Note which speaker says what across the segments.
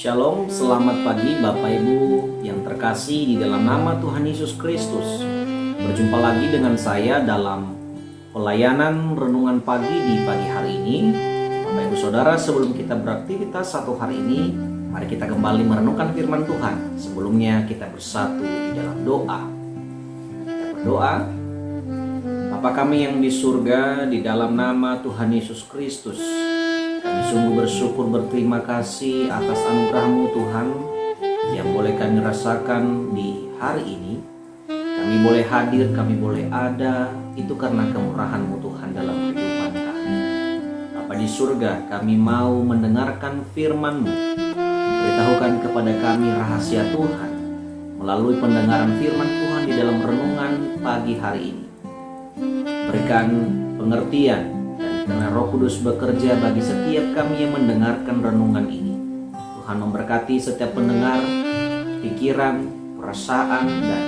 Speaker 1: Shalom, selamat pagi Bapak Ibu yang terkasih di dalam nama Tuhan Yesus Kristus. Berjumpa lagi dengan saya dalam pelayanan renungan pagi di pagi hari ini. Bapak Ibu Saudara, sebelum kita beraktivitas satu hari ini, mari kita kembali merenungkan firman Tuhan. Sebelumnya kita bersatu di dalam doa. Kita berdoa. Bapa kami yang di surga, di dalam nama Tuhan Yesus Kristus, kami sungguh bersyukur, berterima kasih atas anugerah-Mu Tuhan yang boleh kami rasakan di hari ini. Kami boleh hadir, kami boleh ada, itu karena kemurahan-Mu Tuhan dalam kehidupan kami. Bapa di surga, kami mau mendengarkan firman-Mu. Beritahukan kepada kami rahasia Tuhan melalui pendengaran firman Tuhan di dalam renungan pagi hari ini. Berikan pengertian dan karena Roh Kudus bekerja bagi setiap kami yang mendengarkan renungan ini. Tuhan memberkati setiap pendengar, pikiran, perasaan, dan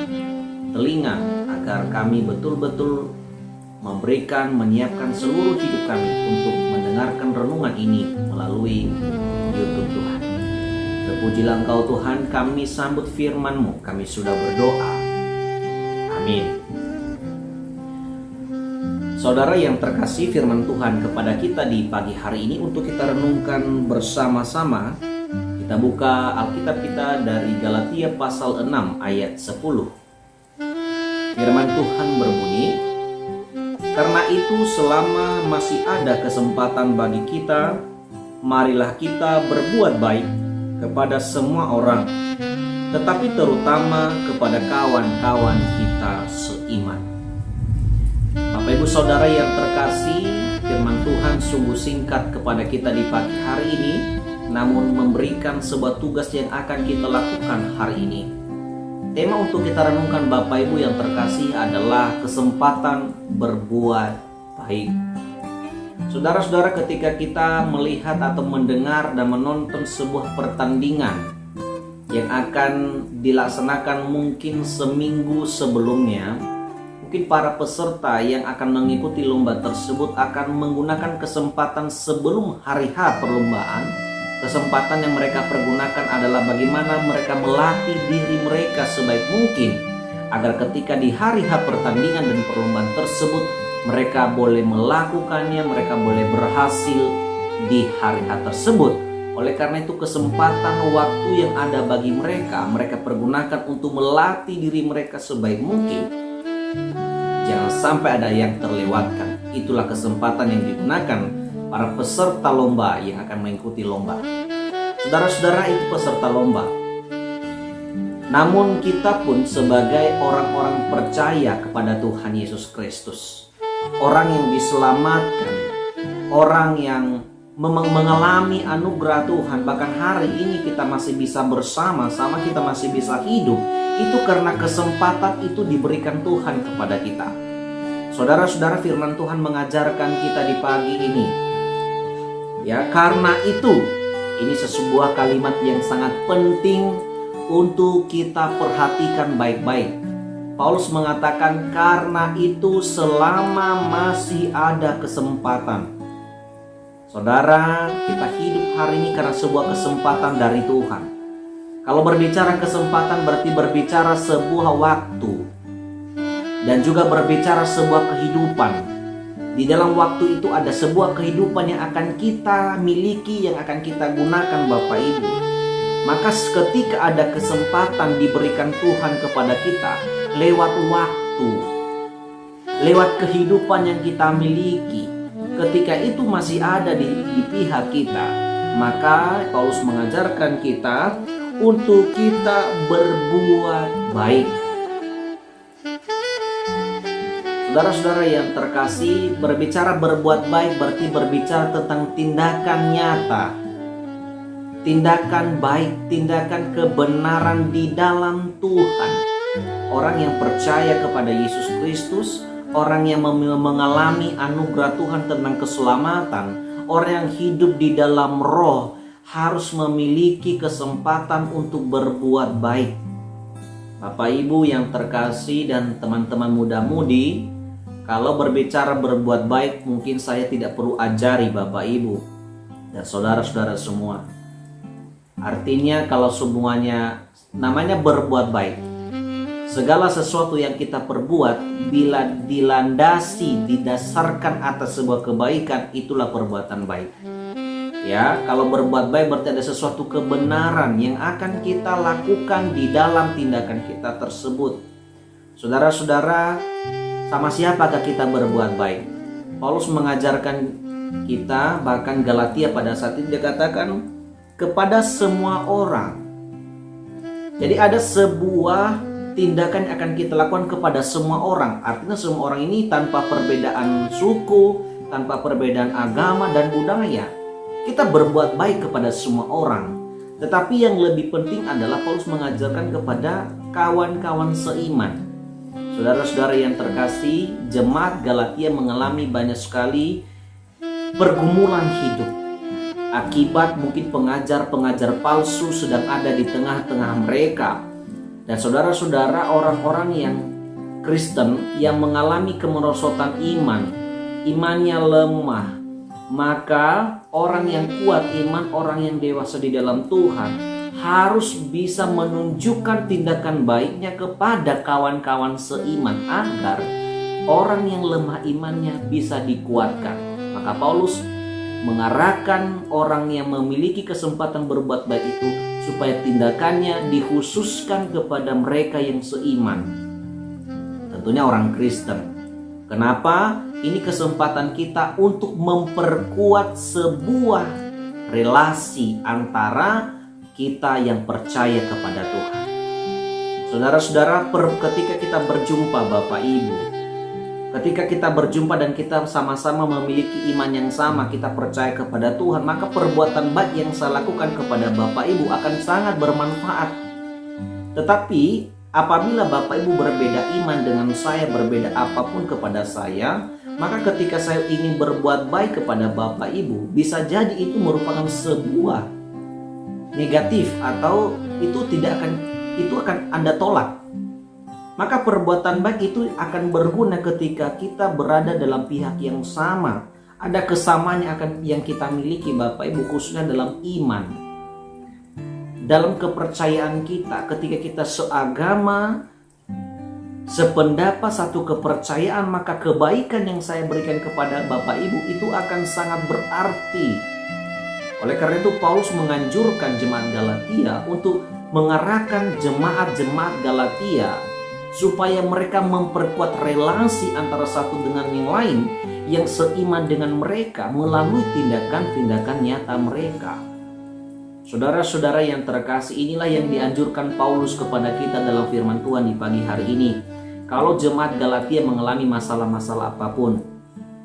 Speaker 1: telinga agar kami betul-betul menyiapkan seluruh hidup kami untuk mendengarkan renungan ini melalui YouTube Tuhan. Terpujilah Engkau Tuhan, kami sambut firman-Mu, kami sudah berdoa. Amin. Saudara yang terkasih, firman Tuhan kepada kita di pagi hari ini untuk kita renungkan bersama-sama. Kita buka Alkitab kita dari Galatia pasal 6 ayat 10. Firman Tuhan berbunyi, "Karena itu selama masih ada kesempatan bagi kita, marilah kita berbuat baik kepada semua orang, tetapi terutama kepada kawan-kawan kita seiman." Bapak Ibu Saudara yang terkasih, firman Tuhan sungguh singkat kepada kita di pagi hari ini, namun memberikan sebuah tugas yang akan kita lakukan hari ini. Tema untuk kita renungkan Bapak Ibu yang terkasih adalah kesempatan berbuat baik. Saudara-saudara, ketika kita melihat atau mendengar dan menonton sebuah pertandingan yang akan dilaksanakan mungkin seminggu sebelumnya, mungkin para peserta yang akan mengikuti lomba tersebut akan menggunakan kesempatan sebelum hari H perlombaan. Kesempatan yang mereka pergunakan adalah bagaimana mereka melatih diri mereka sebaik mungkin agar ketika di hari H pertandingan dan perlombaan tersebut mereka boleh melakukannya, mereka boleh berhasil di hari H tersebut. Oleh karena itu kesempatan waktu yang ada bagi mereka pergunakan untuk melatih diri mereka sebaik mungkin. Jangan sampai ada yang terlewatkan. Itulah kesempatan yang digunakan para peserta lomba yang akan mengikuti lomba. Saudara-saudara, itu peserta lomba. Namun kita pun sebagai orang-orang percaya kepada Tuhan Yesus Kristus, orang yang diselamatkan, orang yang mengalami anugerah Tuhan, bahkan hari ini kita masih bisa bersama-sama, kita masih bisa hidup, itu karena kesempatan itu diberikan Tuhan kepada kita. Saudara-saudara, firman Tuhan mengajarkan kita di pagi ini, ya, karena itu ini sebuah kalimat yang sangat penting untuk kita perhatikan baik-baik. Paulus mengatakan, karena itu selama masih ada kesempatan. Saudara, kita hidup hari ini karena sebuah kesempatan dari Tuhan. Kalau berbicara kesempatan berarti berbicara sebuah waktu dan juga berbicara sebuah kehidupan. Di dalam waktu itu ada sebuah kehidupan yang akan kita miliki, yang akan kita gunakan Bapak Ibu. Maka ketika ada kesempatan diberikan Tuhan kepada kita lewat waktu, lewat kehidupan yang kita miliki, ketika itu masih ada di pihak kita, maka Paulus mengajarkan kita untuk kita berbuat baik. Saudara-saudara yang terkasih, berbicara berbuat baik berarti berbicara tentang tindakan nyata, tindakan baik, tindakan kebenaran di dalam Tuhan. Orang yang percaya kepada Yesus Kristus, orang yang mengalami anugerah Tuhan tentang keselamatan, orang yang hidup di dalam roh, harus memiliki kesempatan untuk berbuat baik. Bapak Ibu yang terkasih dan teman-teman muda-mudi, kalau berbicara berbuat baik, mungkin saya tidak perlu ajari Bapak Ibu dan saudara-saudara semua. Artinya kalau semuanya namanya berbuat baik, segala sesuatu yang kita perbuat bila dilandasi, didasarkan atas sebuah kebaikan, itulah perbuatan baik. Ya, kalau berbuat baik berarti ada sesuatu kebenaran yang akan kita lakukan di dalam tindakan kita tersebut. Saudara-saudara, sama siapakah kita berbuat baik? Paulus mengajarkan kita, bahkan Galatia pada saat itu dia katakan kepada semua orang. Jadi ada sebuah tindakan yang akan kita lakukan kepada semua orang. Artinya semua orang ini tanpa perbedaan suku, tanpa perbedaan agama dan budaya. Kita berbuat baik kepada semua orang. Tetapi yang lebih penting adalah Paulus mengajarkan kepada kawan-kawan seiman. Saudara-saudara yang terkasih, jemaat Galatia mengalami banyak sekali pergumulan hidup. Akibat mungkin pengajar-pengajar palsu sedang ada di tengah-tengah mereka. Dan saudara-saudara, orang-orang yang Kristen yang mengalami kemerosotan iman, imannya lemah, maka orang yang kuat iman, orang yang dewasa di dalam Tuhan harus bisa menunjukkan tindakan baiknya kepada kawan-kawan seiman agar orang yang lemah imannya bisa dikuatkan. Maka Paulus mengarahkan orang yang memiliki kesempatan berbuat baik itu supaya tindakannya dikhususkan kepada mereka yang seiman, tentunya orang Kristen. Kenapa? Ini kesempatan kita untuk memperkuat sebuah relasi antara kita yang percaya kepada Tuhan. Saudara-saudara, ketika kita berjumpa Bapak Ibu, ketika kita berjumpa dan kita sama-sama memiliki iman yang sama, kita percaya kepada Tuhan, maka perbuatan baik yang saya lakukan kepada Bapak Ibu akan sangat bermanfaat. Tetapi apabila Bapak Ibu berbeda iman dengan saya, berbeda apapun kepada saya, maka ketika saya ingin berbuat baik kepada Bapak Ibu, bisa jadi itu merupakan sebuah negatif atau itu akan Anda tolak. Maka perbuatan baik itu akan berguna ketika kita berada dalam pihak yang sama. Ada kesamaan yang kita miliki Bapak Ibu, khususnya dalam iman, dalam kepercayaan kita. Ketika kita seagama, sependapat, satu kepercayaan, maka kebaikan yang saya berikan kepada Bapak Ibu itu akan sangat berarti. Oleh karena itu Paulus menganjurkan jemaat Galatia untuk mengarahkan jemaat-jemaat Galatia supaya mereka memperkuat relasi antara satu dengan yang lain yang seiman dengan mereka melalui tindakan-tindakan nyata mereka. Saudara-saudara yang terkasih, inilah yang dianjurkan Paulus kepada kita dalam firman Tuhan di pagi hari ini. Kalau jemaat Galatia mengalami masalah-masalah apapun,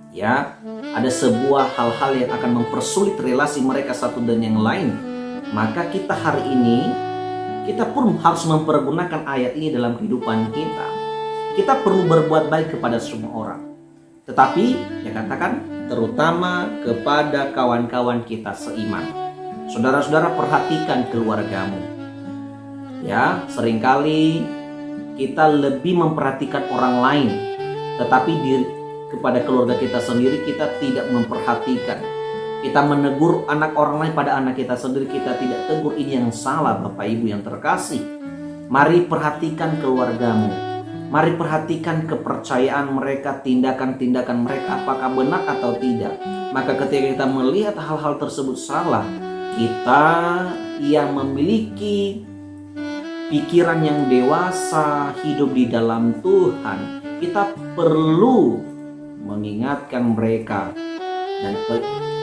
Speaker 1: ya, ada sebuah hal-hal yang akan mempersulit relasi mereka satu dan yang lain, maka kita hari ini kita pun harus mempergunakan ayat ini dalam kehidupan kita. Kita perlu berbuat baik kepada semua orang. Tetapi, yang katakan, terutama kepada kawan-kawan kita seiman. Saudara-saudara, perhatikan keluargamu. Ya, seringkali kita lebih memperhatikan orang lain. Tetapi kepada keluarga kita sendiri kita tidak memperhatikan. Kita menegur anak orang lain pada anak kita sendiri, kita tidak tegur. Ini yang salah Bapak Ibu yang terkasih. Mari perhatikan keluargamu. Mari perhatikan kepercayaan mereka, tindakan-tindakan mereka, apakah benar atau tidak. Maka ketika kita melihat hal-hal tersebut salah, kita yang memiliki pikiran yang dewasa, hidup di dalam Tuhan, kita perlu mengingatkan mereka. Dan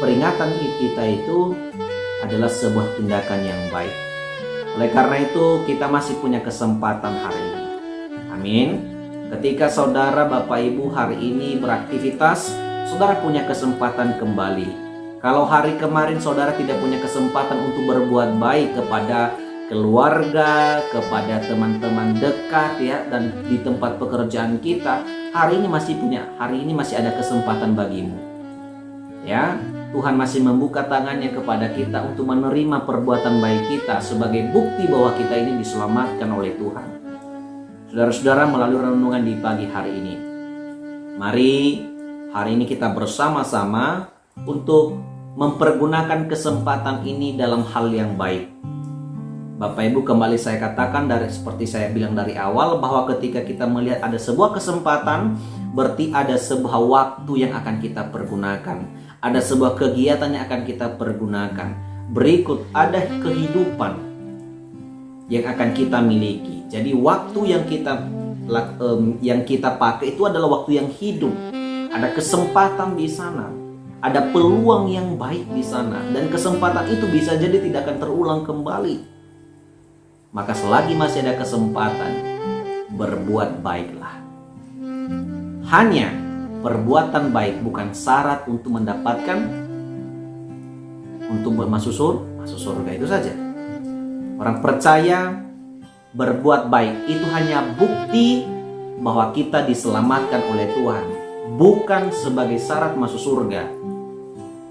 Speaker 1: peringatan kita itu adalah sebuah tindakan yang baik. Oleh karena itu kita masih punya kesempatan hari ini. Amin. Ketika saudara Bapak Ibu hari ini beraktivitas, saudara punya kesempatan kembali. Kalau hari kemarin saudara tidak punya kesempatan untuk berbuat baik kepada keluarga, kepada teman-teman dekat, ya, dan di tempat pekerjaan kita, hari ini masih ada kesempatan bagimu. Ya, Tuhan masih membuka tangannya kepada kita untuk menerima perbuatan baik kita sebagai bukti bahwa kita ini diselamatkan oleh Tuhan. Saudara-saudara, melalui renungan di pagi hari ini, mari hari ini kita bersama-sama untuk mempergunakan kesempatan ini dalam hal yang baik. Bapak Ibu, kembali saya katakan seperti saya bilang dari awal, bahwa ketika kita melihat ada sebuah kesempatan, berarti ada sebuah waktu yang akan kita pergunakan. Ada sebuah kegiatan yang akan kita pergunakan. Berikut ada kehidupan yang akan kita miliki. Jadi waktu yang kita pakai itu adalah waktu yang hidup. Ada kesempatan di sana. Ada peluang yang baik di sana. Dan kesempatan itu bisa jadi tidak akan terulang kembali. Maka selagi masih ada kesempatan, berbuat baiklah. Hanya perbuatan baik bukan syarat untuk mendapatkan, untuk masuk surga itu saja. Orang percaya berbuat baik itu hanya bukti bahwa kita diselamatkan oleh Tuhan, bukan sebagai syarat masuk surga.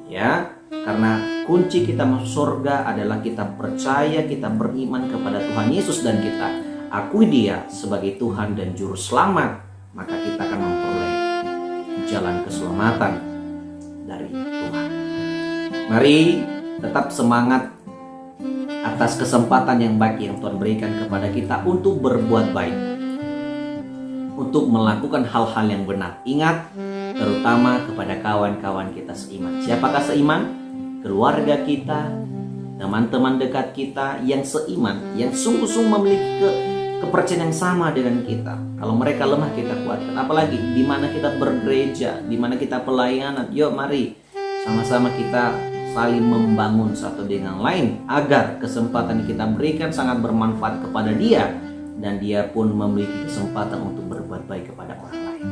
Speaker 1: Ya, karena kunci kita masuk surga adalah kita percaya, kita beriman kepada Tuhan Yesus, dan kita akui Dia sebagai Tuhan dan Juru Selamat. Maka kita akan memperoleh jalan keselamatan dari Tuhan. Mari tetap semangat atas kesempatan yang baik yang Tuhan berikan kepada kita untuk berbuat baik, untuk melakukan hal-hal yang benar. Ingat, terutama kepada kawan-kawan kita seiman. Siapakah seiman? Keluarga kita, teman-teman dekat kita yang seiman, yang sungguh-sungguh memiliki kepercayaan yang sama dengan kita. Kalau mereka lemah, kita kuatkan. Apalagi di mana kita bergereja, di mana kita pelayanan. Yuk mari sama-sama kita saling membangun satu dengan lain, agar kesempatan yang kita berikan sangat bermanfaat kepada dia, dan dia pun memiliki kesempatan untuk berbuat baik kepada orang lain.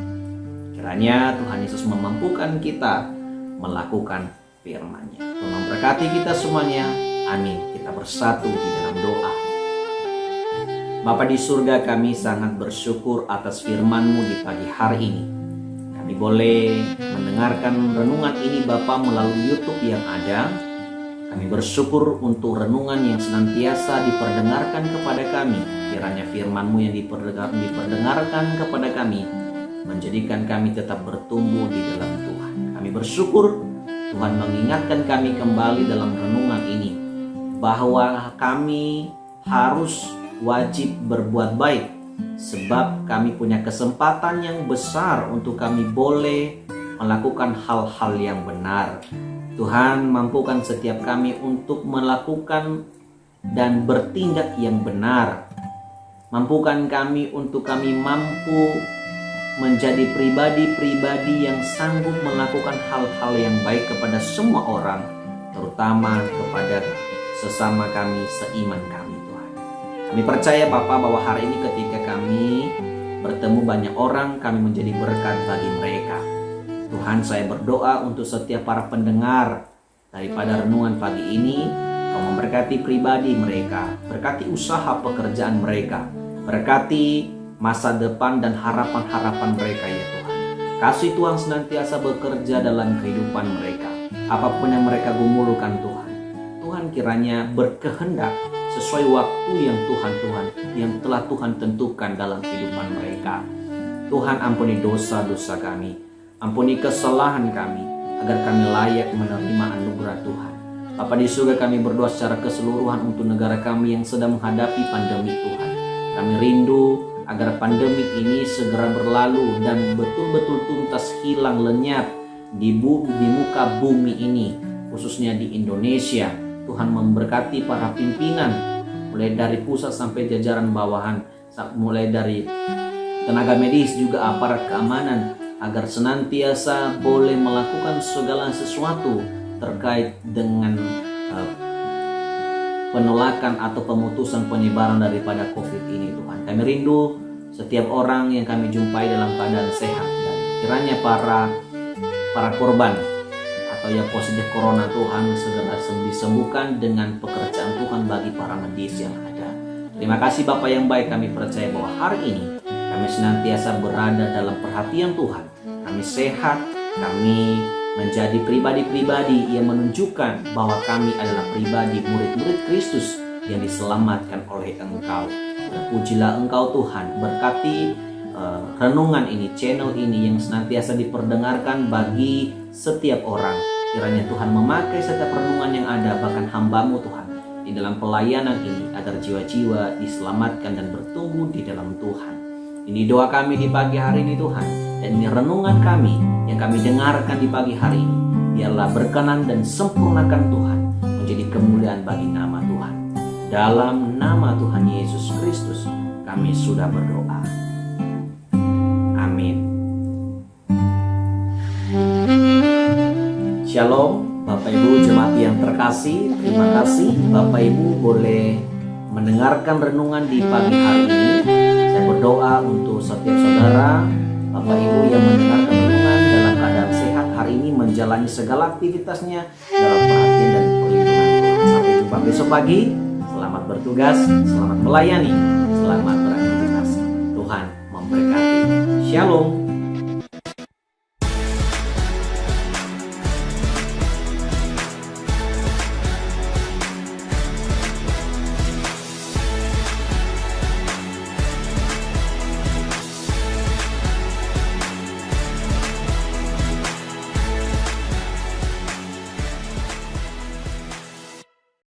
Speaker 1: Kiranya Tuhan Yesus memampukan kita melakukan firman-Nya. Tuhan memberkati kita semuanya. Amin. Kita bersatu di dalam doa. Bapa di surga, kami sangat bersyukur atas firman-Mu di pagi hari ini. Kami boleh mendengarkan renungan ini Bapa melalui YouTube yang ada. Kami bersyukur untuk renungan yang senantiasa diperdengarkan kepada kami. Kiranya firman-Mu yang diperdengarkan kepada kami menjadikan kami tetap bertumbuh di dalam Tuhan. Kami bersyukur Tuhan mengingatkan kami kembali dalam renungan ini bahwa kami harus wajib berbuat baik, sebab kami punya kesempatan yang besar untuk kami boleh melakukan hal-hal yang benar. Tuhan, mampukan setiap kami untuk melakukan dan bertindak yang benar. Mampukan kami untuk kami mampu menjadi pribadi-pribadi yang sanggup melakukan hal-hal yang baik kepada semua orang, terutama kepada sesama kami, seiman kami, Tuhan. Kami percaya Bapa bahwa hari ini ketika kami bertemu banyak orang, kami menjadi berkat bagi mereka. Tuhan, saya berdoa untuk setiap para pendengar daripada renungan pagi ini, Kau memberkati pribadi mereka, berkati usaha pekerjaan mereka, berkati masa depan dan harapan-harapan mereka ya Tuhan. Kasih Tuhan senantiasa bekerja dalam kehidupan mereka. Apapun yang mereka gumulkan Tuhan, Tuhan kiranya berkehendak sesuai waktu yang telah Tuhan tentukan dalam kehidupan mereka. Tuhan, ampuni dosa-dosa kami, ampuni kesalahan kami, agar kami layak menerima anugerah Tuhan. Bapa di surga, kami berdoa secara keseluruhan untuk negara kami yang sedang menghadapi pandemi Tuhan. Kami rindu agar pandemi ini segera berlalu dan betul-betul tuntas hilang lenyap di muka bumi ini, khususnya di Indonesia. Tuhan memberkati para pimpinan, mulai dari pusat sampai jajaran bawahan, mulai dari tenaga medis juga aparat keamanan, agar senantiasa boleh melakukan segala sesuatu terkait dengan penolakan atau pemutusan penyebaran daripada COVID ini Tuhan. Kami rindu setiap orang yang kami jumpai dalam keadaan sehat, dan kiranya para korban atau yang positif corona Tuhan segera disembuhkan dengan pekerjaan Tuhan bagi para medis yang ada. Terima kasih Bapa yang baik, kami percaya bahwa hari ini kami senantiasa berada dalam perhatian Tuhan. Kami sehat, kami menjadi pribadi-pribadi yang menunjukkan bahwa kami adalah pribadi murid-murid Kristus yang diselamatkan oleh Engkau. Pujilah Engkau Tuhan, berkati renungan ini, channel ini yang senantiasa diperdengarkan bagi setiap orang. Kiranya Tuhan memakai setiap renungan yang ada, bahkan hamba-Mu Tuhan, di dalam pelayanan ini, agar jiwa-jiwa diselamatkan dan bertumbuh di dalam Tuhan. Ini doa kami di pagi hari ini Tuhan, dan ini renungan kami yang kami dengarkan di pagi hari ini. Biarlah berkenan dan sempurnakan Tuhan, menjadi kemuliaan bagi nama Tuhan. Dalam nama Tuhan Yesus Kristus kami sudah berdoa. Amin. Shalom Bapak Ibu jemaat yang terkasih. Terima kasih Bapak Ibu boleh mendengarkan renungan di pagi hari ini. Saya berdoa untuk setiap saudara Bapak Ibu yang mendengarkan renungan dalam keadaan sehat hari ini, menjalani segala aktivitasnya dalam perhatian dan perlindungan Tuhan. Sampai jumpa besok pagi. Selamat bertugas, selamat melayani, selamat beraktivitas. Tuhan memberkati. Shalom.